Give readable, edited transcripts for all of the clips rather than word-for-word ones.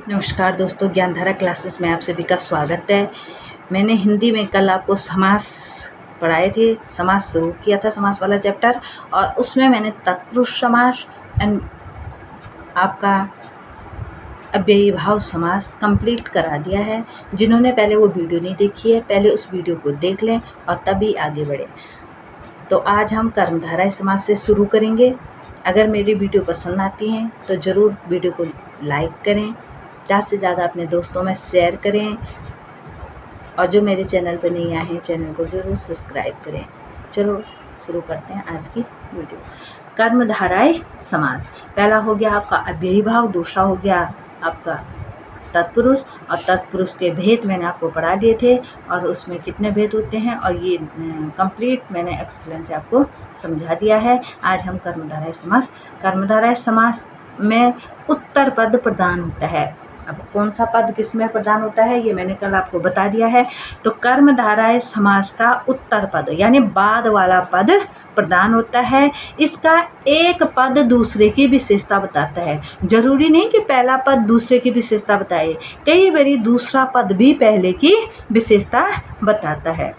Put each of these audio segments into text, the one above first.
नमस्कार दोस्तों, ज्ञानधारा क्लासेस में आप सभी का स्वागत है। मैंने हिंदी में कल आपको समास पढ़ाए थे, समास शुरू किया था, समास वाला चैप्टर, और उसमें मैंने तत्पुरुष समास एंड आपका अव्ययी भाव समास कंप्लीट करा दिया है। जिन्होंने पहले वो वीडियो नहीं देखी है, पहले उस वीडियो को देख लें और तभी आगे बढ़ें। तो आज हम कर्मधारय समास से शुरू करेंगे। अगर मेरी वीडियो पसंद आती हैं तो ज़रूर वीडियो को लाइक करें, ज़्यादा से ज़्यादा अपने दोस्तों में शेयर करें, और जो मेरे चैनल पर नहीं आए हैं चैनल को ज़रूर सब्सक्राइब करें। चलो शुरू करते हैं आज की वीडियो। कर्मधारय समास, पहला हो गया आपका अव्ययी भाव, दूसरा हो गया आपका तत्पुरुष, और तत्पुरुष के भेद मैंने आपको पढ़ा दिए थे और उसमें कितने भेद होते हैं और ये कंप्लीट मैंने एक्सप्लेन से आपको समझा दिया है। आज हम कर्मधारय समास, कर्मधारय समास में उत्तर पद प्रदान होता है। अब कौन सा पद किस में प्रदान होता है ये मैंने कल आपको बता दिया है। तो कर्मधारय समास का उत्तर पद यानी बाद वाला पद प्रदान होता है। इसका एक पद दूसरे की विशेषता बताता है। जरूरी नहीं कि पहला पद दूसरे की विशेषता बताए, कई बारी दूसरा पद भी पहले की विशेषता बताता है।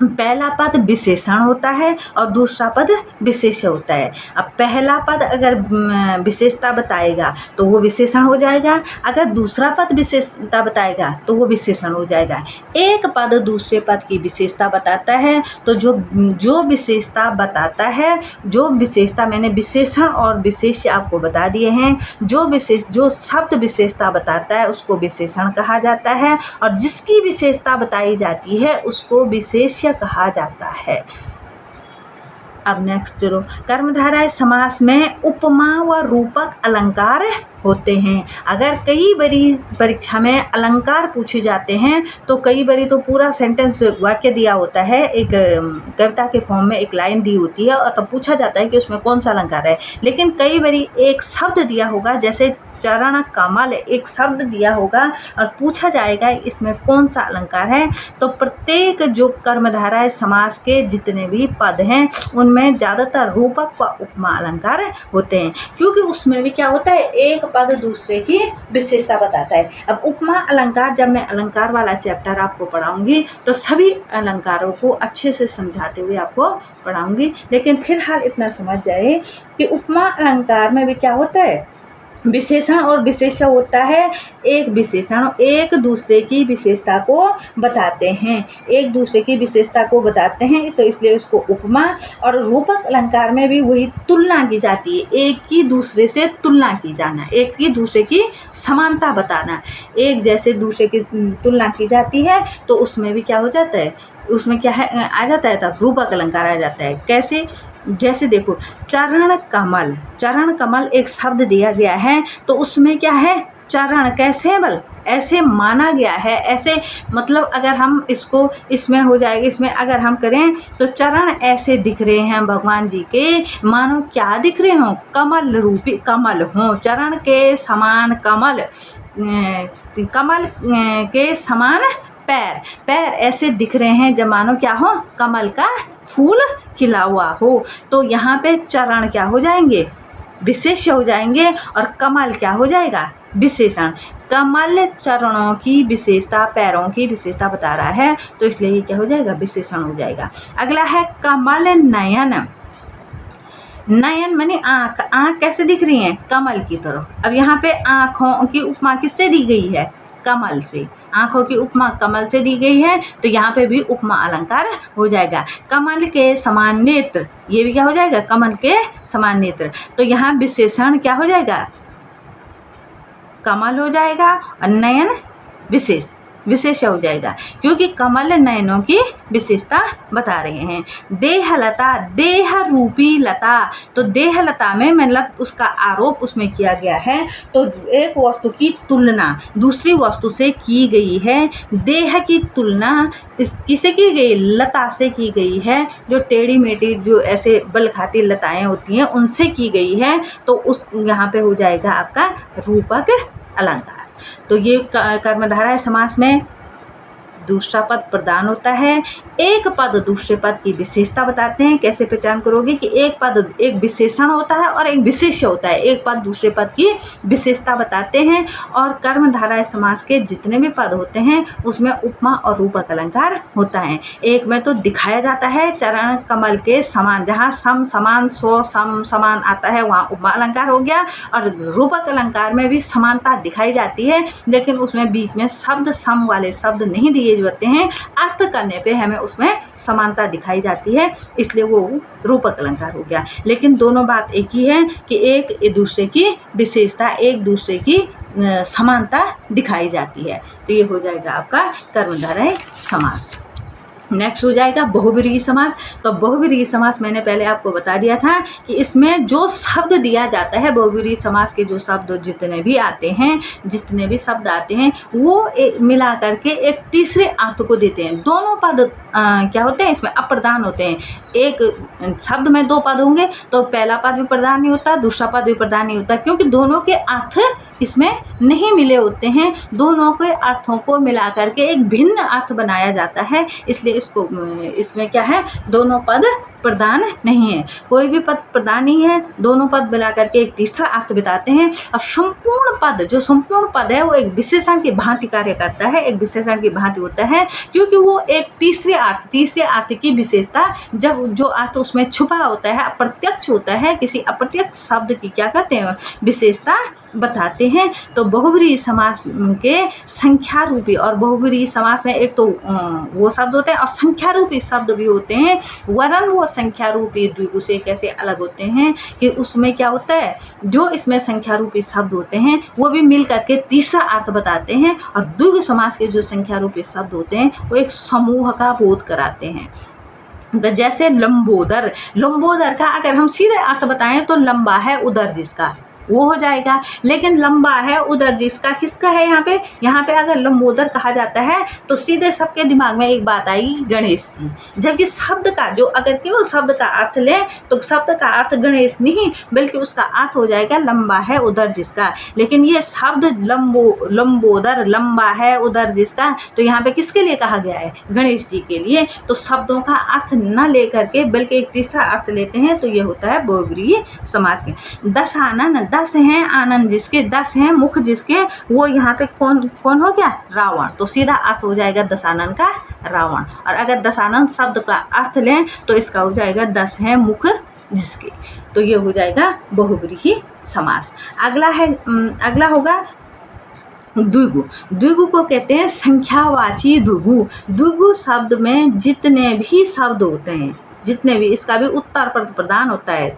पहला पद विशेषण होता है और दूसरा पद विशेष्य होता है। अब पहला पद अगर विशेषता बताएगा तो वो विशेषण हो जाएगा, अगर दूसरा पद विशेषता बताएगा तो वो विशेषण हो जाएगा। एक पद दूसरे पद की विशेषता बताता है, तो जो विशेषता बताता है, जो विशेषता मैंने विशेषण और विशेष्य आपको बता दिए हैं, जो शब्द विशेषता बताता है उसको विशेषण कहा जाता है, और जिसकी विशेषता बताई जाती है उसको विशेष्य कहा जाता है। अब नेक्स्ट चलो, कर्मधारय समास में उपमा व रूपक अलंकार होते हैं। अगर कई बारी परीक्षा में अलंकार पूछे जाते हैं तो कई बारी तो पूरा सेंटेंस वाक्य दिया होता है, एक कविता के फॉर्म में एक लाइन दी होती है और तब पूछा जाता है कि उसमें कौन सा अलंकार है। लेकिन कई बारी एक शब्द दिया होगा, जैसे चरण कमल एक शब्द दिया होगा और पूछा जाएगा इसमें कौन सा अलंकार है। तो प्रत्येक जो कर्मधारय समास के जितने भी पद हैं उनमें ज़्यादातर रूपक व उपमा अलंकार होते हैं, क्योंकि उसमें भी क्या होता है, एक पद दूसरे की विशेषता बताता है। अब उपमा अलंकार, जब मैं अलंकार वाला चैप्टर आपको पढ़ाऊंगी तो सभी अलंकारों को अच्छे से समझाते हुए आपको पढ़ाऊंगी, लेकिन फिलहाल इतना समझ जाए कि उपमा अलंकार में भी क्या होता है, विशेषण और विशेष्य होता है। एक विशेषण एक दूसरे की विशेषता को बताते हैं, एक दूसरे की विशेषता को बताते हैं, तो इसलिए उसको उपमा। और रूपक अलंकार में भी वही तुलना की जाती है, एक की दूसरे से तुलना की जाना, एक की दूसरे की समानता बताना, एक जैसे दूसरे की तुलना की जाती है तो उसमें भी क्या हो जाता है, उसमें क्या है आ जाता है, तब रूपक अलंकार आ जाता है। कैसे, जैसे देखो चरण कमल, चरण कमल एक शब्द दिया गया है तो उसमें क्या है, चरण कैसे बल ऐसे माना गया है, ऐसे मतलब अगर हम इसको इसमें हो जाएगा, इसमें अगर हम करें तो चरण ऐसे दिख रहे हैं भगवान जी के, मानो क्या दिख रहे हों, कमल रूपी कमल हों, चरण के समान कमल, कमल के समान पैर, पैर ऐसे दिख रहे हैं जब मानो क्या हो, कमल का फूल खिला हुआ हो। तो यहाँ पे चरण क्या हो जाएंगे, विशेष्य हो जाएंगे, और कमल क्या हो जाएगा, विशेषण। कमल चरणों की विशेषता, पैरों की विशेषता बता रहा है, तो इसलिए ये क्या हो जाएगा, विशेषण हो जाएगा। अगला है कमल नयन, नयन माने आँख, आँख कैसे दिख रही है, कमल की तरह। अब यहाँ पे आँखों की उपमा किससे दी गई है, कमल से, आँखों की उपमा कमल से दी गई है, तो यहाँ पे भी उपमा अलंकार हो जाएगा। कमल के समान नेत्र, ये भी क्या हो जाएगा, कमल के समान नेत्र, तो यहाँ विशेषण क्या हो जाएगा, कमल हो जाएगा, और नयन विशेष हो जाएगा, क्योंकि कमल नयनों की विशेषता बता रहे हैं। देहलता, देह रूपी लता, तो देहलता में मतलब उसका आरोप उसमें किया गया है, तो एक वस्तु की तुलना दूसरी वस्तु से की गई है। देह की तुलना किसे की गई, लता से की गई है, जो टेढ़ी मेढ़ी जो ऐसे बल खाती लताएं होती हैं उनसे की गई है, तो उस यहाँ पे हो जाएगा आपका रूपक अलंकार। तो ये कर्मधारय समास में दूसरा पद प्रधान होता है। एक पद दूसरे पद की विशेषता बताते हैं। कैसे पहचान करोगे कि एक पद एक विशेषण होता है और एक विशेष्य होता है। एक पद दूसरे पद की विशेषता बताते हैं। और कर्मधारय समास के जितने भी पद होते हैं उसमें उपमा और रूपक अलंकार होता है। एक में तो दिखाया जाता है चरण कमल के समान, जहाँ सम समान सो सम समान आता है वहाँ उपमा अलंकार हो गया। और रूपक अलंकार में भी समानता दिखाई जाती है, लेकिन उसमें बीच में शब्द सम वाले शब्द नहीं दिए जाते हैं। अर्थ करने पे हमें उसमें समानता दिखाई जाती है, इसलिए वो रूपक अलंकार हो गया। लेकिन दोनों बात एक ही है कि एक दूसरे की विशेषता, एक दूसरे की समानता दिखाई जाती है। तो ये हो जाएगा आपका कर्मधारय समास। नेक्स्ट हो जाएगा बहुव्रीहि समास। तो बहुव्रीहि समास मैंने पहले आपको बता दिया था कि इसमें जो शब्द दिया जाता है, बहुव्रीहि समास के जो शब्द जितने भी आते हैं, जितने भी शब्द आते हैं वो मिला करके एक तीसरे अर्थ को देते हैं। दोनों पद क्या होते हैं, इसमें अप्रधान होते हैं। एक शब्द में दो पद होंगे तो पहला पद भी प्रधान नहीं होता, दूसरा पद भी प्रधान नहीं होता, क्योंकि दोनों के अर्थ इसमें नहीं मिले होते हैं। दोनों के अर्थों को मिला करके एक भिन्न अर्थ बनाया जाता है, इसलिए इसमें क्या है, दोनों पद प्रधान नहीं है। कोई भी पद प्रधान नहीं है, दोनों पद मिला करके एक तीसरा अर्थ बताते हैं। और संपूर्ण पद, जो संपूर्ण पद है वो एक विशेषण की भांति कार्य करता है, एक विशेषण की भांति होता है, क्योंकि वो एक तीसरे अर्थ की विशेषता, जब जो अर्थ उसमें छुपा होता है, अप्रत्यक्ष होता है, किसी अप्रत्यक्ष शब्द की क्या करते हैं, विशेषता बताते हैं। तो बहुव्रीहि समास के संख्या रूपी, और बहुव्रीहि समास में एक तो वो शब्द होते हैं और संख्या रूपी शब्द भी होते हैं। वरन वो संख्या रूपी द्विगु से कैसे अलग होते हैं कि उसमें क्या होता है, जो इसमें संख्या रूपी शब्द होते हैं वो भी मिल करके तीसरा अर्थ बताते हैं। और द्विगु समास के जो संख्या रूपी शब्द होते हैं वो एक समूह का बोध कराते हैं। तो जैसे लंबोदर, लंबोदर का अगर हम सीधे अर्थ बताएं तो लंबा है उदर जिसका, वो हो जाएगा। लेकिन लंबा है उदर जिसका किसका है, यहाँ पे अगर लंबोदर कहा जाता है तो सीधे सबके दिमाग में एक बात आएगी, गणेश जी। जबकि शब्द का जो, अगर केवल शब्द का अर्थ लें तो शब्द का अर्थ गणेश नहीं, बल्कि उसका अर्थ हो जाएगा लंबा है उदर जिसका। लेकिन ये शब्द लंबोदर, लंबा है उदर जिसका, तो यहाँ पे किसके लिए कहा गया है, गणेश जी के लिए। तो शब्दों का अर्थ न लेकर के बल्कि एक तीसरा अर्थ लेते हैं, तो ये होता है बहुव्रीहि समास के। 10 आनन, 10 हैं आनंद जिसके, 10 हैं मुख जिसके, वो यहाँ पे कौन हो गया, रावण। तो सीधा अर्थ हो जाएगा दशानन का रावण। और अगर दशानन शब्द का अर्थ लें तो इसका हो जाएगा 10 हैं मुख जिसके। तो ये हो जाएगा बहुव्रीहि समास। अगला होगा द्विगु। द्विगु को कहते हैं संख्यावाची द्विगु। द्विगु शब्द में जितने भी शब्द होते हैं, जितने भी, इसका भी उत्तर पद प्रधान होता है,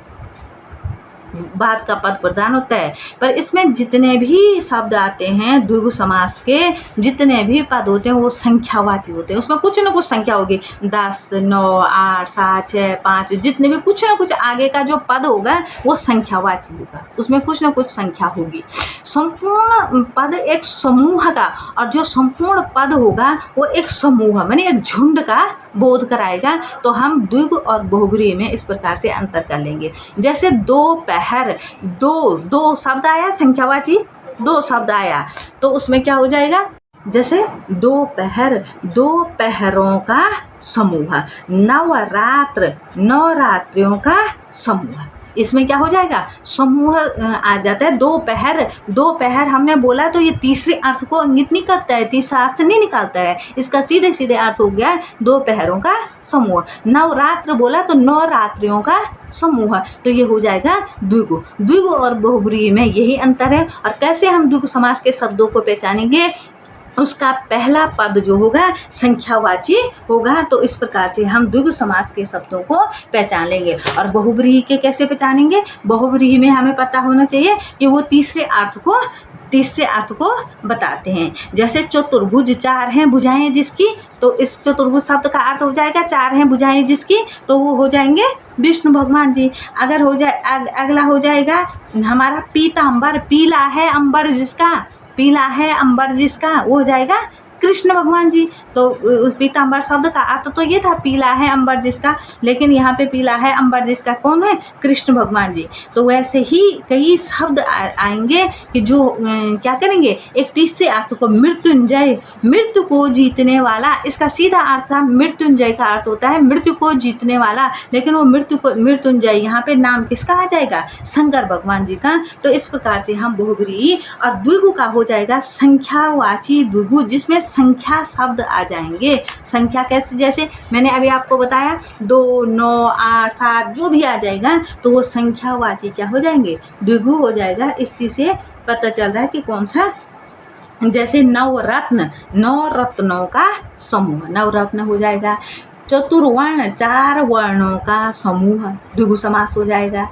बाद का पद प्रधान होता है, पर इसमें जितने भी शब्द आते हैं द्विगु समास के, जितने भी पद होते हैं वो संख्यावाची होते हैं। उसमें कुछ न कुछ संख्या होगी, 10, 9, 8, 7, 6, 5, जितने भी कुछ न कुछ आगे का जो पद होगा वो संख्यावाची होगा, उसमें कुछ न कुछ संख्या होगी। संपूर्ण पद एक समूह का, और जो संपूर्ण पद होगा वो एक समूह माने एक झुंड का बोध कराएगा। तो हम द्विगु और बहुव्रीहि में इस प्रकार से अंतर कर लेंगे। जैसे दोपहर, दो शब्द आया संख्यावाची, 2 शब्द आया, तो उसमें क्या हो जाएगा, जैसे दोपहर, दोपहरों का समूह, नवरात्र, नवरात्रियों का समूह। इसमें क्या हो जाएगा, समूह आ जाता है। दोपहर, दोपहर हमने बोला तो ये तीसरे अर्थ को इंगित नहीं करता है, तीसरा अर्थ नहीं निकालता है, इसका सीधे सीधे अर्थ हो गया दोपहरों का समूह। नवरात्र बोला तो नवरात्रियों का समूह, तो ये हो जाएगा द्विगु। द्विगु और बहुव्रीहि में यही अंतर है। और कैसे हम द्विगु समास के शब्दों को पहचानेंगे, उसका पहला पद जो होगा संख्यावाची होगा, तो इस प्रकार से हम द्विगु समास के शब्दों को पहचान लेंगे। और बहुव्रीहि के कैसे पहचानेंगे, बहुव्रीहि में हमें पता होना चाहिए कि वो तीसरे अर्थ को बताते हैं। जैसे चतुर्भुज, 4 हैं भुजाएं जिसकी, तो इस चतुर्भुज शब्द का अर्थ हो जाएगा 4 हैं भुजाएं जिसकी, तो वो हो जाएंगे विष्णु भगवान जी। अगर हो जाए अगला हो जाएगा हमारा पीताम्बर, पीला है अंबर जिसका, पीला है अंबर जिसका, वो हो जाएगा कृष्ण भगवान जी। तो पीताम्बर शब्द का अर्थ तो ये था पीला है अंबर जिसका, लेकिन यहाँ पे पीला है अंबर जिसका कौन है? कृष्ण भगवान जी। तो वैसे ही कई शब्द आएंगे कि जो क्या करेंगे, एक तीसरे अर्थ को मृत्युंजय, मृत्यु को जीतने वाला। इसका सीधा अर्थ था मृत्युंजय का अर्थ होता है मृत्यु को जीतने वाला, लेकिन वो मृत्युंजय यहाँ पे नाम किसका आ जाएगा? शंकर भगवान जी का। तो इस प्रकार से हम बहुब्रीहि और द्विगु का हो जाएगा संख्यावाची द्विगु, जिसमें संख्या शब्द आ जाएंगे। संख्या कैसे? जैसे मैंने अभी आपको बताया 2, 9, 8, 7 जो भी आ जाएगा तो वो संख्यावाची क्या हो जाएंगे? द्विगु हो जाएगा। इसी से पता चल रहा है कि कौन सा, जैसे नवरत्न, 9 रत्नों का समूह नवरत्न हो जाएगा। चतुर्वर्ण, 4 वर्णों का समूह द्विगु समास हो जाएगा।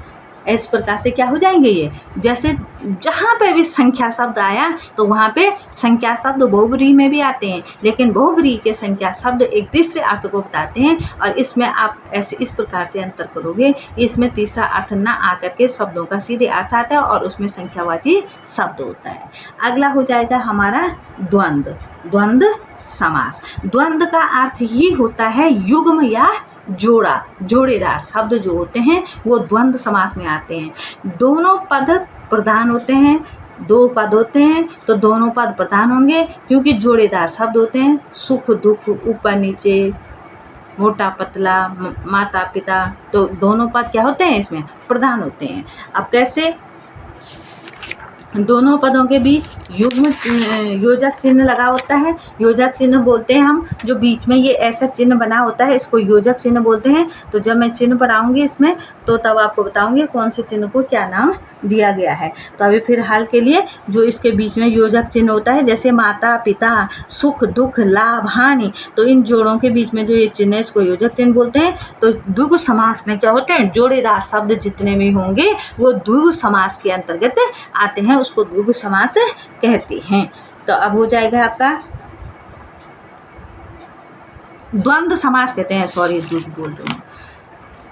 इस प्रकार से क्या हो जाएंगे ये, जैसे जहाँ पे भी संख्या शब्द आया तो वहाँ पे संख्या शब्द बहुब्रीहि में भी आते हैं, लेकिन बहुब्रीहि के संख्या शब्द एक तीसरे अर्थ को बताते हैं। और इसमें आप ऐसे इस प्रकार से अंतर करोगे, इसमें तीसरा अर्थ ना आकर के शब्दों का सीधे अर्थ आता है और उसमें संख्यावाची शब्द होता है। अगला हो जाएगा हमारा द्वंद्व। द्वंद्व समास। द्वंद्व का अर्थ ही होता है युग्म या जोड़ा, जोड़ेदार शब्द जो होते हैं वो द्वंद्व समास में आते हैं। दोनों पद प्रधान होते हैं, 2 पद होते हैं तो दोनों पद प्रधान होंगे, क्योंकि जोड़ेदार शब्द होते हैं। सुख दुख, ऊपर नीचे, मोटा पतला, माता पिता, तो दोनों पद क्या होते हैं? इसमें प्रधान होते हैं। अब कैसे? दोनों पदों के बीच युग्म योजक चिन्ह लगा होता है। योजक चिन्ह बोलते हैं हम, जो बीच में ये ऐसा चिन्ह बना होता है इसको योजक चिन्ह बोलते हैं। तो जब मैं चिन्ह पढ़ाऊंगी इसमें तो तब आपको बताऊंगी कौन से चिन्ह को क्या नाम दिया गया है। तो अभी फिलहाल के लिए जो इसके बीच में योजक चिन्ह होता है, जैसे माता पिता, सुख दुख, लाभ हानि, तो इन जोड़ों के बीच में जो ये चिन्ह है इसको योजक चिन्ह बोलते हैं। तो द्विगु समास में क्या होते हैं? जोड़ेदार शब्द जितने भी होंगे वो द्विगु समास के अंतर्गत आते हैं, उसको द्विगु समास कहते हैं। तो अब हो जाएगा आपका द्वंद्व समास कहते हैं, सॉरी द्विगु बोल रही हूँ,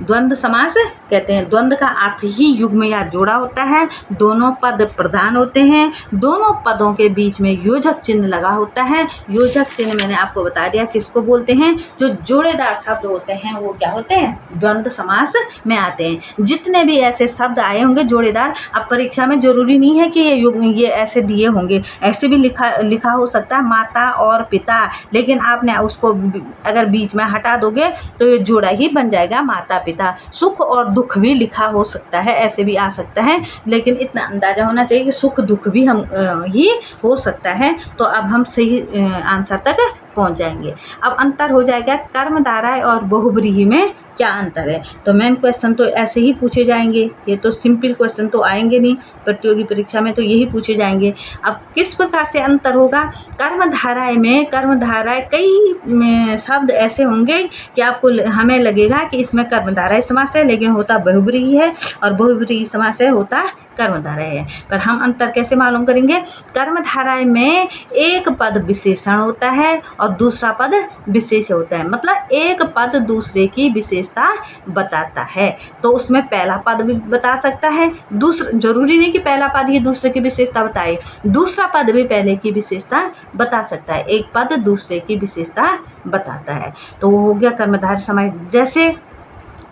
द्वंद्व समास कहते हैं। द्वंद्व का अर्थ ही युग्म या जोड़ा होता है। दोनों पद प्रधान होते हैं, दोनों पदों के बीच में योजक चिन्ह लगा होता है। योजक चिन्ह मैंने आपको बता दिया किसको बोलते हैं, जो जोड़ेदार शब्द होते हैं वो क्या होते हैं? द्वंद्व समास में आते हैं। जितने भी ऐसे शब्द आए होंगे जोड़ेदार, अब परीक्षा में जरूरी नहीं है कि ये ऐसे दिए होंगे, ऐसे भी लिखा हो सकता है माता और पिता, लेकिन आपने उसको अगर बीच में हटा दोगे तो ये जोड़ा ही बन जाएगा माता पिता। सुख और दुख भी लिखा हो सकता है, ऐसे भी आ सकता है, लेकिन इतना अंदाजा होना चाहिए कि सुख दुख भी हम ही हो सकता है। तो अब हम सही आंसर तक पहुंच जाएंगे। अब अंतर हो जाएगा कर्मधारय और बहुब्रीहि में क्या अंतर है। तो मेन क्वेश्चन तो ऐसे ही पूछे जाएंगे, ये तो सिंपल क्वेश्चन तो आएंगे नहीं, प्रतियोगी परीक्षा में तो यही पूछे जाएंगे। अब किस प्रकार से अंतर होगा? कर्मधारय में, कर्मधारय कई शब्द ऐसे होंगे कि आपको हमें लगेगा कि इसमें कर्मधारय समास है, लेकिन होता बहुब्रीहि है, और बहुब्रीहि समास है होता कर्मधारय है। पर हम अंतर कैसे मालूम करेंगे? कर्मधारय में एक पद विशेषण होता है और दूसरा पद विशेष होता है, मतलब एक पद दूसरे की विशेषता बताता है। तो उसमें पहला पद भी बता सकता है, दूसरा जरूरी नहीं कि पहला पद ही दूसरे की विशेषता बताए, दूसरा पद भी पहले की विशेषता बता सकता है। एक पद दूसरे की विशेषता बताता है। तो वो हो गया कर्मधारय समास। जैसे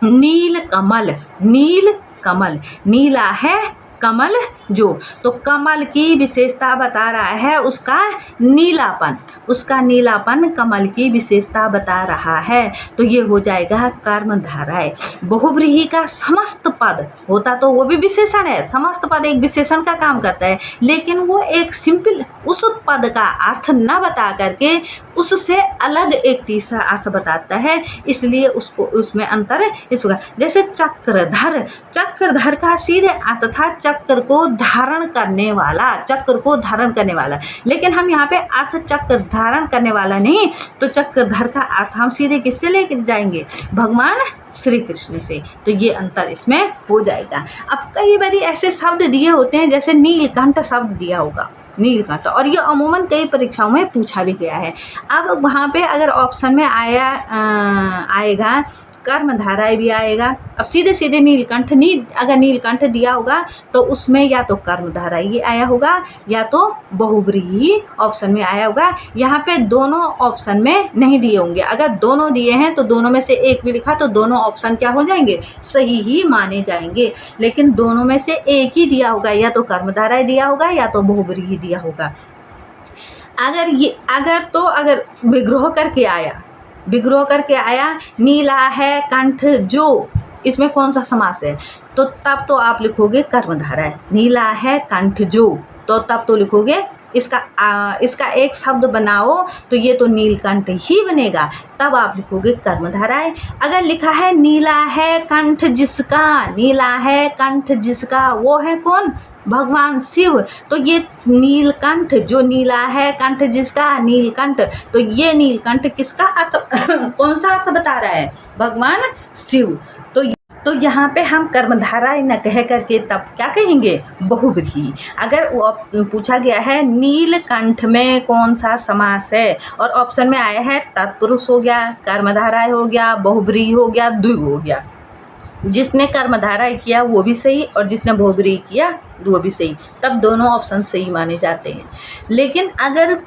नील कमल, नील कमल, नीला है कमल जो, तो कमल की विशेषता बता रहा है उसका नीलापन, उसका नीलापन कमल की विशेषता बता रहा है। तो ये हो जाएगा कर्मधारय। बहुब्रीहि का समस्त पद होता तो वो भी विशेषण है, समस्त पद एक विशेषण का काम करता है, लेकिन वो एक सिंपल उस पद का अर्थ न बता करके उससे अलग एक तीसरा अर्थ बताता है, इसलिए उसको उसमें अंतर इसका। जैसे चक्रधर, चक्रधर का सीधे अर्थ था चक्र को धारण करने वाला, चक्र को धारण करने वाला, लेकिन हम यहाँ पे अर्थ चक्र धारण करने वाला नहीं, तो चक्रधर का अर्थ हम सीधे किससे लेकर जाएंगे? भगवान श्री कृष्ण से। तो ये अंतर इसमें हो जाएगा। अब कई बारी ऐसे शब्द दिए होते हैं, जैसे नीलकंठ शब्द दिया होगा, नीलकंठ, और ये अमूमन कई परीक्षाओं में पूछा भी गया है। अब वहाँ पे अगर ऑप्शन में आएगा कर्मधारय भी आएगा। अब सीधे सीधे नीलकंठ अगर नीलकंठ दिया होगा तो उसमें या तो कर्मधारय ही आया होगा या तो बहुब्रीहि ऑप्शन में आया होगा। यहाँ पे दोनों ऑप्शन में नहीं दिए होंगे। अगर दोनों दिए हैं तो दोनों में से एक भी लिखा तो दोनों ऑप्शन क्या हो जाएंगे, सही ही माने जाएंगे। लेकिन दोनों में से एक ही दिया होगा, या तो कर्मधारय दिया होगा या तो बहुब्रीहि दिया होगा। अगर विग्रह करके आया नीला है कंठ जो, इसमें कौन सा समास है, तो तब तो आप लिखोगे कर्मधारय। नीला है कंठ जो, तो तब तो लिखोगे इसका एक शब्द बनाओ तो ये तो नीलकंठ ही बनेगा, तब आप लिखोगे कर्मधारय। अगर लिखा है नीला है कंठ जिसका, नीला है कंठ जिसका, वो है कौन, भगवान शिव। तो ये नीलकंठ, जो नीला है कंठ जिसका, नीलकंठ, तो ये नीलकंठ किसका अर्थ कौन सा अर्थ बता रहा है, भगवान शिव। तो यहाँ पे हम कर्मधारय न कह करके तब क्या कहेंगे, बहुब्रीहि। अगर वो पूछा गया है नीलकंठ में कौन सा समास है और ऑप्शन में आया है तत्पुरुष हो गया, कर्मधारय हो गया, बहुब्रीहि हो गया, द्विगु हो गया, जिसने कर्मधारय किया वो भी सही और जिसने बहुब्रीहि किया वो भी सही, तब दोनों ऑप्शन सही माने जाते हैं। लेकिन अगर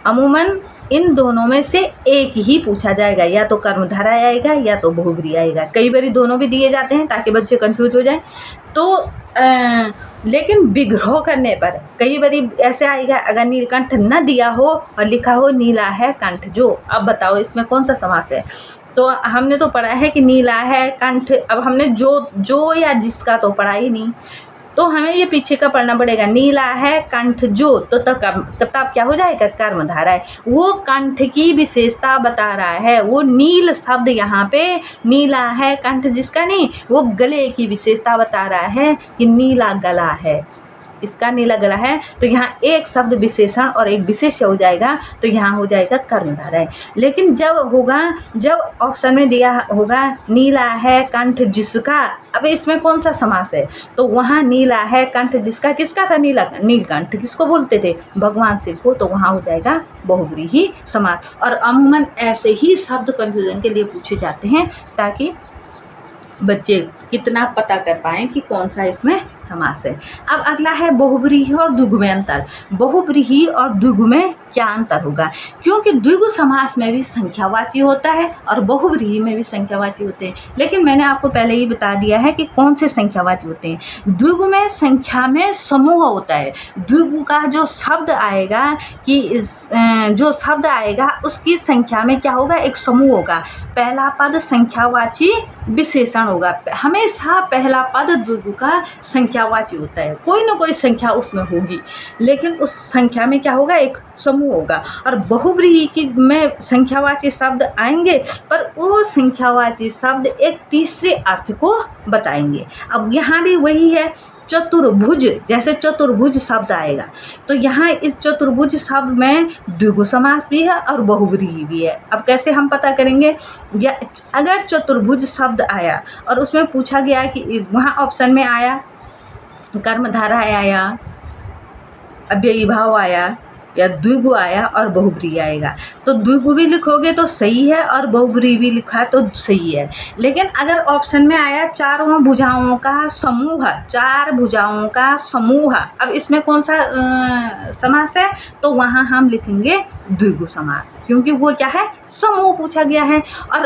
अमूमन इन दोनों में से एक ही पूछा जाएगा, या तो कर्मधारय आएगा या तो बहुब्रीहि आएगा। कई बार दोनों भी दिए जाते हैं ताकि बच्चे कंफ्यूज हो जाएं। तो लेकिन विग्रह करने पर कई बार ऐसे आएगा, अगर नीलकंठ न दिया हो और लिखा हो नीला है कंठ जो, अब बताओ इसमें कौन सा समास है। तो हमने तो पढ़ा है कि नीला है कंठ, अब हमने जो या जिसका तो पढ़ा ही नहीं, तो हमें ये पीछे का पढ़ना पड़ेगा। नीला है कंठ जो, तो तब क्या हो जाएगा, कर्मधारय। वो कंठ की विशेषता बता रहा है, वो नील शब्द यहाँ पे नीला है कंठ जिसका नहीं, वो गले की विशेषता बता रहा है कि नीला गला है, इसका नीला गला है। तो यहाँ एक शब्द विशेषण और एक विशेष्य हो जाएगा, तो यहाँ हो जाएगा कर्मधारय। लेकिन जब ऑप्शन में दिया होगा नीला है कंठ जिसका, अब इसमें कौन सा समास है, तो वहाँ नीला है कंठ जिसका किसका था, नीलकंठ किसको बोलते थे, भगवान शिव को, तो वहाँ हो जाएगा बहुब्रीहि समास। और अमूमन ऐसे ही शब्द कंफ्यूजन के लिए पूछे जाते हैं ताकि बच्चे कितना पता कर पाएँ कि कौन सा इसमें समास है। अब अगला है बहुब्रीहि और द्विगु में अंतर। बहुब्रीहि और द्विगु में क्या अंतर होगा, क्योंकि द्विगु समास में भी संख्यावाची होता है और बहुब्रीहि में भी संख्यावाची होते हैं। लेकिन मैंने आपको पहले ही बता दिया है कि कौन से संख्यावाची होते हैं। द्विगु में संख्या में समूह होता है। द्विगु का जो शब्द आएगा उसकी संख्या में क्या होगा, एक समूह होगा। पहला पद संख्यावाची विशेषण होगा। हमेशा पहला पद द्विगु का संख्यावाची होता है, कोई ना कोई संख्या उसमें होगी, लेकिन उस संख्या में क्या होगा, एक समूह होगा। और बहुब्रीहि की में संख्यावाची शब्द आएंगे, पर वो संख्यावाची शब्द एक तीसरे अर्थ को बताएंगे। अब यहाँ भी वही है, चतुर्भुज, जैसे चतुर्भुज शब्द आएगा, तो यहाँ इस चतुर्भुज शब्द में द्विगु समास भी है और बहुब्रीहि भी है। अब कैसे हम पता करेंगे, या अगर चतुर्भुज शब्द आया और उसमें पूछा गया कि वहाँ ऑप्शन में आया कर्मधारय आया, अव्ययी भाव आया, या द्विगु आया और बहुब्रीहि आएगा, तो द्विगु भी लिखोगे तो सही है और बहुब्रीहि भी लिखा तो सही है। लेकिन अगर ऑप्शन में आया चारों भुजाओं का समूह, चार भुजाओं का समूह, अब इसमें कौन सा समास है, तो वहाँ हम लिखेंगे द्विगु समास, क्योंकि वो क्या है, समूह पूछा गया है। और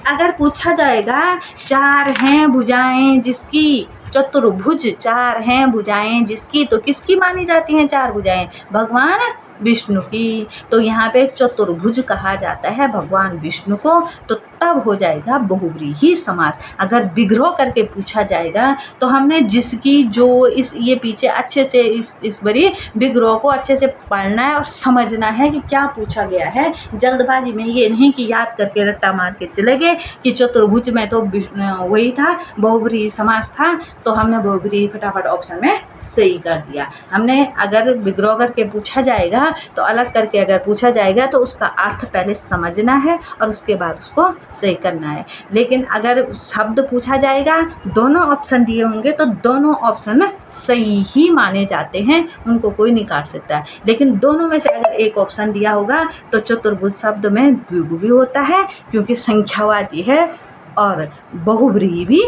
अगर पूछा जाएगा चार हैं भुजाएं जिसकी, चतुर्भुज, चार हैं भुजाएं जिसकी, तो किसकी मानी जाती हैं चार भुजाएं, भगवान विष्णु की। तो यहाँ पे चतुर्भुज कहा जाता है भगवान विष्णु को, तो तब हो जाएगा बहुब्रीहि समास। अगर विग्रह करके पूछा जाएगा तो हमने जिसकी, जो, इस, ये पीछे अच्छे से इस बड़ी विग्रह को अच्छे से पढ़ना है और समझना है कि क्या पूछा गया है। जल्दबाजी में ये नहीं कि याद करके रट्टा मार के चले गए कि चतुर्भुज में तो वही था, बहुब्रीहि समास था, तो हमने बहुब्रीहि फटाफट ऑप्शन में सही कर दिया। हमने अगर विग्रह करके पूछा जाएगा जाएगा तो अलग करके अगर पूछा जाएगा तो उसका अर्थ पहले समझना है और उसके बाद उसको सही करना है। लेकिन अगर शब्द पूछा जाएगा, दोनों ऑप्शन दिए होंगे तो दोनों ऑप्शन सही ही माने जाते हैं, उनको कोई नहीं काट सकता है। लेकिन दोनों में से अगर एक ऑप्शन दिया होगा तो चतुर्भुज शब्द में द्विगु भी होता है, क्योंकि संख्यावाची है और बहुव्रीहि भी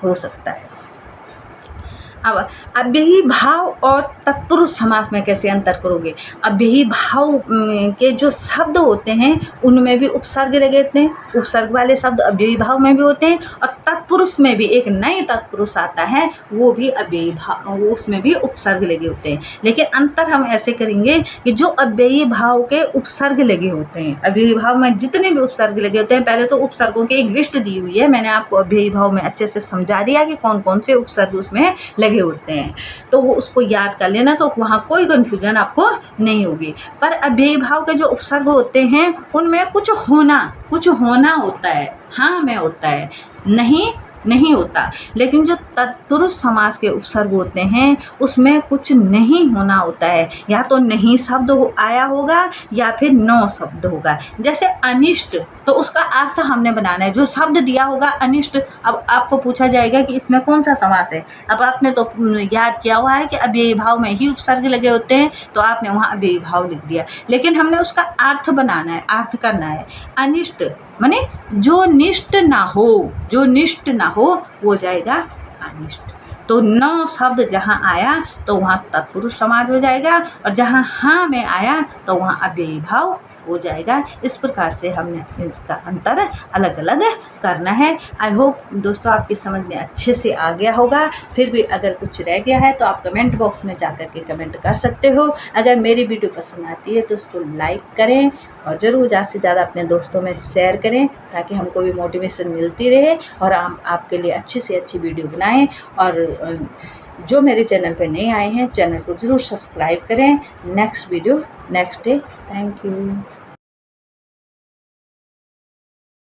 हो सकता है। अब अव्ययी भाव और तत्पुरुष समास में कैसे अंतर करोगे? अव्ययी भाव के जो शब्द होते हैं उनमें भी उपसर्ग लगे होते हैं, उपसर्ग वाले शब्द अव्ययी भाव में भी होते हैं, और तत्पुरुष में भी एक नए तत्पुरुष आता है, वो भी अव्ययी भाव, वो उसमें भी उपसर्ग लगे होते हैं। लेकिन अंतर हम ऐसे करेंगे कि जो अव्ययी भाव के उपसर्ग लगे होते हैं, अव्ययी भाव में जितने भी उपसर्ग लगे होते हैं, पहले तो उपसर्गों की एक लिस्ट दी हुई है, मैंने आपको अव्ययी भाव में अच्छे से समझा दिया कि कौन कौन से उपसर्ग उसमें लगे होते हैं, तो वो उसको याद कर लेना, तो वहाँ कोई कंफ्यूजन आपको नहीं होगी। पर अव्ययी भाव के जो उपसर्ग होते हैं उनमें कुछ होना होता है, हाँ में होता है, नहीं होता। लेकिन जो तत्पुरुष समास के उपसर्ग होते हैं उसमें कुछ नहीं होना होता है, या तो नहीं शब्द आया होगा या फिर नो शब्द होगा। जैसे अनिष्ट, तो उसका अर्थ हमने बनाना है, जो शब्द दिया होगा अनिष्ट, अब आपको पूछा जाएगा कि इसमें कौन सा समास है। अब आपने तो याद किया हुआ है कि अव्ययी भाव में ही उपसर्ग लगे होते हैं, तो आपने वहाँ अव्ययी भाव लिख दिया, लेकिन हमने उसका अर्थ बनाना है, अर्थ करना है। अनिष्ट माने जो निष्ठ ना हो वो जाएगा अनिष्ट। तो न शब्द जहाँ आया तो वहाँ तत्पुरुष समास हो जाएगा, और जहाँ हाँ में आया तो वहाँ अव्ययी भाव हो जाएगा। इस प्रकार से हमने इसका अंतर अलग अलग करना है। आई होप दोस्तों आपकी समझ में अच्छे से आ गया होगा। फिर भी अगर कुछ रह गया है तो आप कमेंट बॉक्स में जा कर के कमेंट कर सकते हो। अगर मेरी वीडियो पसंद आती है तो उसको लाइक करें और ज़रूर ज़्यादा से ज़्यादा अपने दोस्तों में शेयर करें, ताकि हमको भी मोटिवेशन मिलती रहे और हम आपके लिए अच्छी से अच्छी वीडियो बनाएं। और जो मेरे चैनल पर नए आए हैं, चैनल को ज़रूर सब्सक्राइब करें। Next video next day. Thank you.